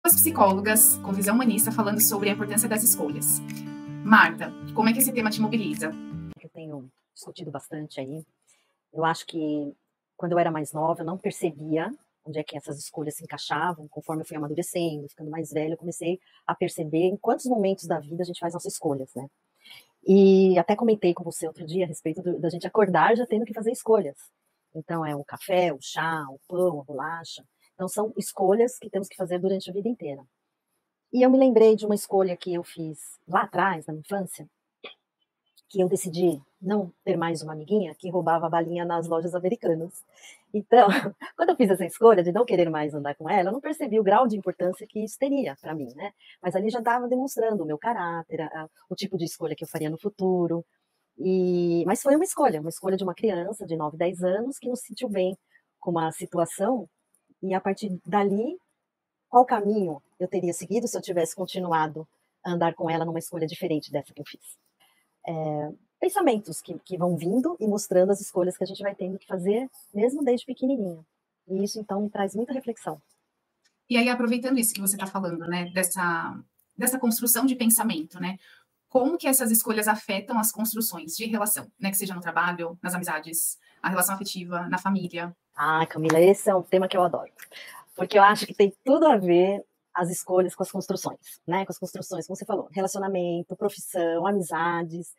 Duas psicólogas com visão humanista falando sobre a importância das escolhas. Marta, como é que esse tema te mobiliza? Eu tenho discutido bastante aí. Eu acho que quando eu era mais nova, eu não percebia onde é que essas escolhas se encaixavam. Conforme eu fui amadurecendo, ficando mais velha, eu comecei a perceber em quantos momentos da vida a gente faz nossas escolhas, né? E até comentei com você outro dia a respeito da gente acordar já tendo que fazer escolhas. Então, é o café, o chá, o pão, a bolacha. Então, são escolhas que temos que fazer durante a vida inteira. E eu me lembrei de uma escolha que eu fiz lá atrás, na minha infância, que eu decidi não ter mais uma amiguinha que roubava a balinha nas lojas americanas. Então, quando eu fiz essa escolha de não querer mais andar com ela, eu não percebi o grau de importância que isso teria para mim, né? Mas ali já estava demonstrando o meu caráter, o tipo de escolha que eu faria no futuro. Mas foi uma escolha de uma criança de 9, 10 anos que não se sentiu bem com uma situação e a partir dali, qual caminho eu teria seguido se eu tivesse continuado a andar com ela numa escolha diferente dessa que eu fiz? Pensamentos que vão vindo e mostrando as escolhas que a gente vai tendo que fazer, mesmo desde pequenininha. E isso, então, me traz muita reflexão. E aí, aproveitando isso que você está falando, né, dessa construção de pensamento, né, como que essas escolhas afetam as construções de relação, né, que seja no trabalho, nas amizades, a relação afetiva, na família? Ah, Camila, esse é um tema que eu adoro, porque eu acho que tem tudo a ver as escolhas com as construções, né? Com as construções, como você falou, relacionamento, profissão, amizades.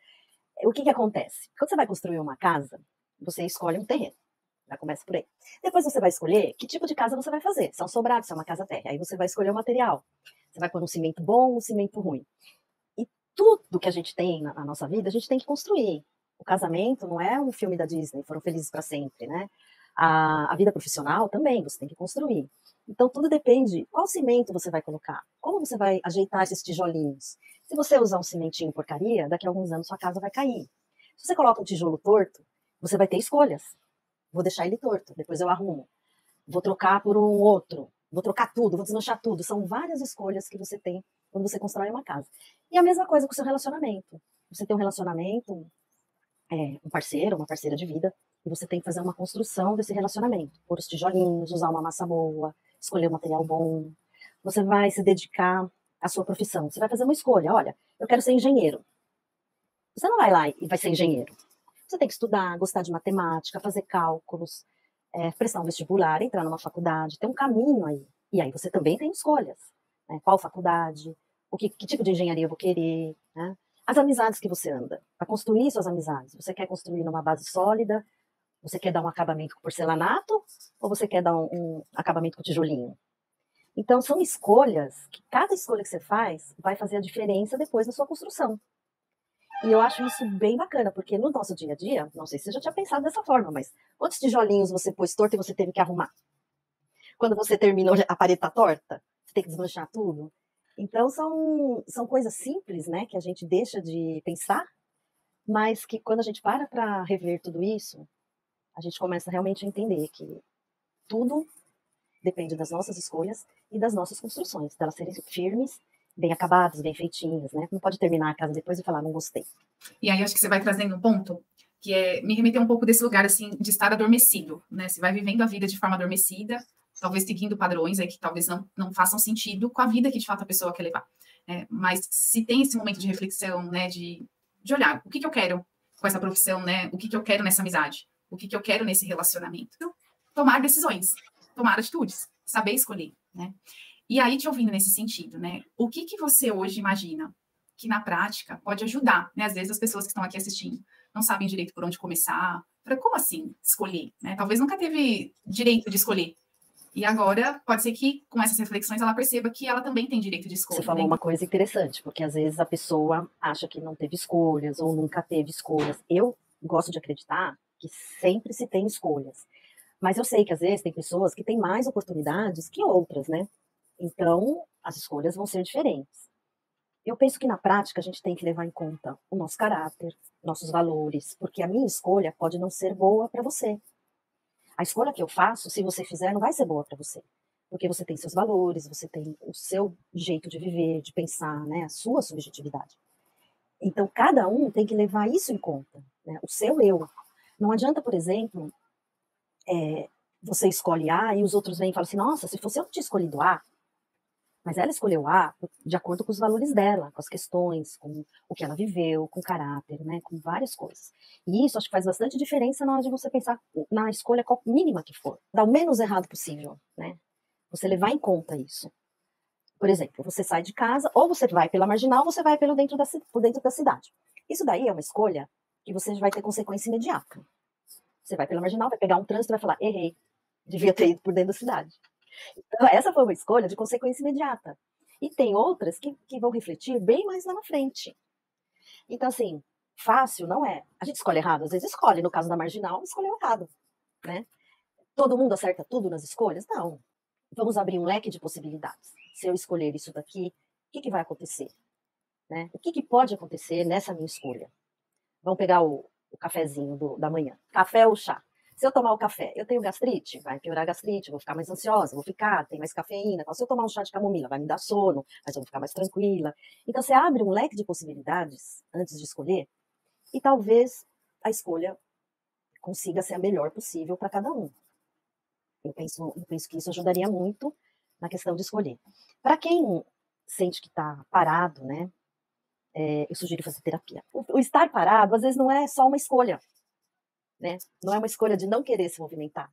O que que acontece? Quando você vai construir uma casa, você escolhe um terreno. Já começa por aí. Depois você vai escolher que tipo de casa você vai fazer. Se é um sobrado, se é uma casa térrea. Aí você vai escolher o material. Você vai pôr um cimento bom, um cimento ruim. E tudo que a gente tem na nossa vida, a gente tem que construir. O casamento não é um filme da Disney, foram felizes para sempre, né? A vida profissional também, você tem que construir. Então tudo depende qual cimento você vai colocar, como você vai ajeitar esses tijolinhos. Se você usar um cimentinho porcaria, daqui a alguns anos sua casa vai cair. Se você coloca um tijolo torto, você vai ter escolhas. Vou deixar ele torto, depois eu arrumo. Vou trocar por um outro. Vou trocar tudo, vou desmanchar tudo. São várias escolhas que você tem quando você constrói uma casa. E a mesma coisa com o seu relacionamento. Você tem um relacionamento, um parceiro, uma parceira de vida, e você tem que fazer uma construção desse relacionamento. Pôr os tijolinhos, usar uma massa boa, escolher um material bom. Você vai se dedicar à sua profissão. Você vai fazer uma escolha. Olha, eu quero ser engenheiro. Você não vai lá e vai ser engenheiro. Você tem que estudar, gostar de matemática, fazer cálculos, prestar um vestibular, entrar numa faculdade, tem um caminho aí. E aí você também tem escolhas. Né? Qual faculdade, que tipo de engenharia eu vou querer, né? As amizades que você anda, para construir suas amizades. Você quer construir numa base sólida? Você quer dar um acabamento com porcelanato? Ou você quer dar um acabamento com tijolinho? Então, são escolhas que cada escolha que você faz vai fazer a diferença depois na sua construção. E eu acho isso bem bacana, porque no nosso dia a dia, não sei se você já tinha pensado dessa forma, mas quantos tijolinhos você pôs torto e você teve que arrumar? Quando você terminou, a parede tá torta, você tem que desmanchar tudo. Então são coisas simples, né, que a gente deixa de pensar, mas que quando a gente para rever tudo isso, a gente começa realmente a entender que tudo depende das nossas escolhas e das nossas construções, delas serem firmes, bem acabadas, bem feitinhas, né? Não pode terminar a casa depois e falar, não gostei. E aí, acho que você vai trazendo um ponto que é me remeter um pouco desse lugar, assim, de estar adormecido, né? Você vai vivendo a vida de forma adormecida, talvez seguindo padrões aí que talvez não façam sentido com a vida que, de fato, a pessoa quer levar. Mas se tem esse momento de reflexão, né, de olhar, o que eu quero com essa profissão, né? O que eu quero nessa amizade? O que eu quero nesse relacionamento? Tomar decisões, tomar atitudes, saber escolher, né? E aí, te ouvindo nesse sentido, né? O que você hoje imagina que na prática pode ajudar, né? Às vezes as pessoas que estão aqui assistindo não sabem direito por onde começar. Como assim escolher? Né? Talvez nunca teve direito de escolher. E agora pode ser que com essas reflexões ela perceba que ela também tem direito de escolha. Você falou, né, uma coisa interessante, porque às vezes a pessoa acha que não teve escolhas ou nunca teve escolhas. Eu gosto de acreditar que sempre se tem escolhas. Mas eu sei que às vezes tem pessoas que têm mais oportunidades que outras, né? Então, as escolhas vão ser diferentes. Eu penso que na prática a gente tem que levar em conta o nosso caráter, nossos valores, porque a minha escolha pode não ser boa para você. A escolha que eu faço, se você fizer, não vai ser boa para você. Porque você tem seus valores, você tem o seu jeito de viver, de pensar, né? A sua subjetividade. Então, cada um tem que levar isso em conta, né? O seu eu. Não adianta, por exemplo, você escolhe A e os outros vêm e falam assim, nossa, se fosse eu que tinha escolhido A, Mas ela escolheu A de acordo com os valores dela, com as questões, com o que ela viveu, com o caráter, né, com várias coisas. E isso acho que faz bastante diferença na hora de você pensar na escolha mínima que for. Dar o menos errado possível, né? Você levar em conta isso. Por exemplo, você sai de casa, ou você vai pela marginal, ou você vai por dentro da cidade. Isso daí é uma escolha que você vai ter consequência imediata. Você vai pela marginal, vai pegar um trânsito e vai falar, errei, devia ter ido por dentro da cidade. Então, essa foi uma escolha de consequência imediata. E tem outras que vão refletir bem mais lá na frente. Então, assim, fácil não é. A gente escolhe errado, às vezes escolhe. No caso da marginal, escolheu errado, né? Todo mundo acerta tudo nas escolhas? Não. Vamos abrir um leque de possibilidades. Se eu escolher isso daqui, o que vai acontecer? Né? O que pode acontecer nessa minha escolha? Vamos pegar o cafezinho da manhã. Café ou chá? Se eu tomar o café, eu tenho gastrite? Vai piorar a gastrite, eu vou ficar mais ansiosa, tem mais cafeína. Se eu tomar um chá de camomila, vai me dar sono, mas eu vou ficar mais tranquila. Então, você abre um leque de possibilidades antes de escolher e talvez a escolha consiga ser a melhor possível para cada um. Eu penso que isso ajudaria muito na questão de escolher. Para quem sente que está parado, né, eu sugiro fazer terapia. O estar parado, às vezes, não é só uma escolha. Né? Não é uma escolha de não querer se movimentar.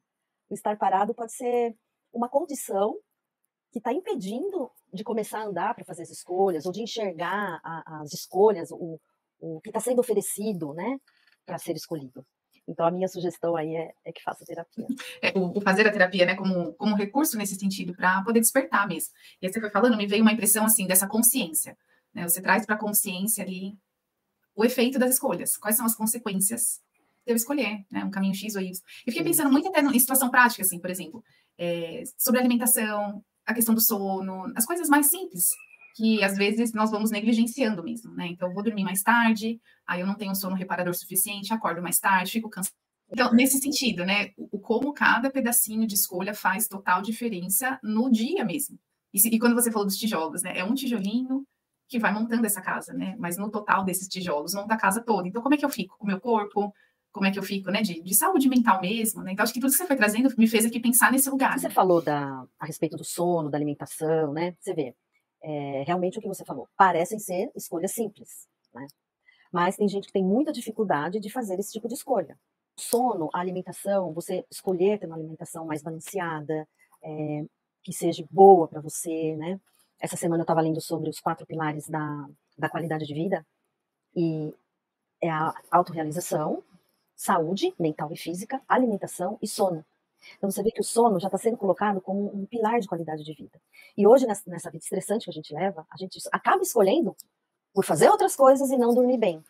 O estar parado pode ser uma condição que está impedindo de começar a andar para fazer as escolhas, ou de enxergar as escolhas, o que está sendo oferecido, né, para ser escolhido. Então, a minha sugestão aí é que faça terapia. O fazer a terapia, né, como recurso nesse sentido, para poder despertar mesmo. E aí você foi falando, me veio uma impressão, assim, dessa consciência. Né? Você traz para a consciência ali o efeito das escolhas. Quais são as consequências de eu escolher, né, um caminho X ou Y. Eu fiquei pensando muito até em situação prática, assim, por exemplo, sobre alimentação, a questão do sono, as coisas mais simples, que às vezes nós vamos negligenciando mesmo, né? Então, eu vou dormir mais tarde, aí eu não tenho um sono reparador suficiente, acordo mais tarde, fico cansado. Então, nesse sentido, né, como cada pedacinho de escolha faz total diferença no dia mesmo. E quando você falou dos tijolos, né, é um tijolinho que vai montando essa casa, né? Mas no total desses tijolos, monta a casa toda. Então, como é que eu fico com o meu corpo? Como é que eu fico, né, de saúde mental mesmo, né? Então, acho que tudo que você foi trazendo me fez aqui pensar nesse lugar. Né? Você falou a respeito do sono, da alimentação, né? Você vê, realmente o que você falou, parecem ser escolhas simples, né? Mas tem gente que tem muita dificuldade de fazer esse tipo de escolha. O sono, a alimentação, você escolher ter uma alimentação mais balanceada, que seja boa para você, né? Essa semana eu estava lendo sobre os 4 pilares da qualidade de vida, e é a autorrealização, saúde mental e física, alimentação e sono. Então você vê que o sono já está sendo colocado como um pilar de qualidade de vida. E hoje, nessa vida estressante que a gente leva, a gente acaba escolhendo por fazer outras coisas e não dormir bem.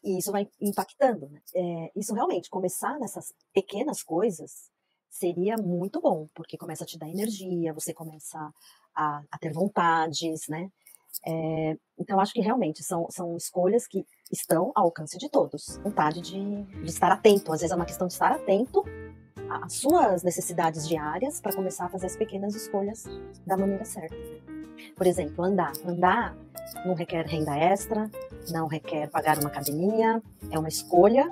E isso vai impactando. Né? Isso realmente, começar nessas pequenas coisas seria muito bom, porque começa a te dar energia, você começa a ter vontades, né? Então, acho que realmente são escolhas que estão ao alcance de todos. Vontade de estar atento. Às vezes é uma questão de estar atento às suas necessidades diárias para começar a fazer as pequenas escolhas da maneira certa. Por exemplo, andar. Andar não requer renda extra, não requer pagar uma academia, é uma escolha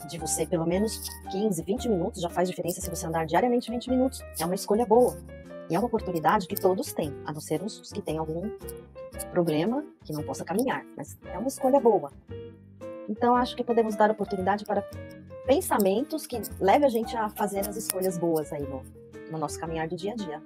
de você, pelo menos 15, 20 minutos, já faz diferença se você andar diariamente 20 minutos. É uma escolha boa. E é uma oportunidade que todos têm, a não ser os que têm algum problema que não possa caminhar, mas é uma escolha boa. Então, acho que podemos dar oportunidade para pensamentos que levem a gente a fazer as escolhas boas aí no nosso caminhar do dia a dia.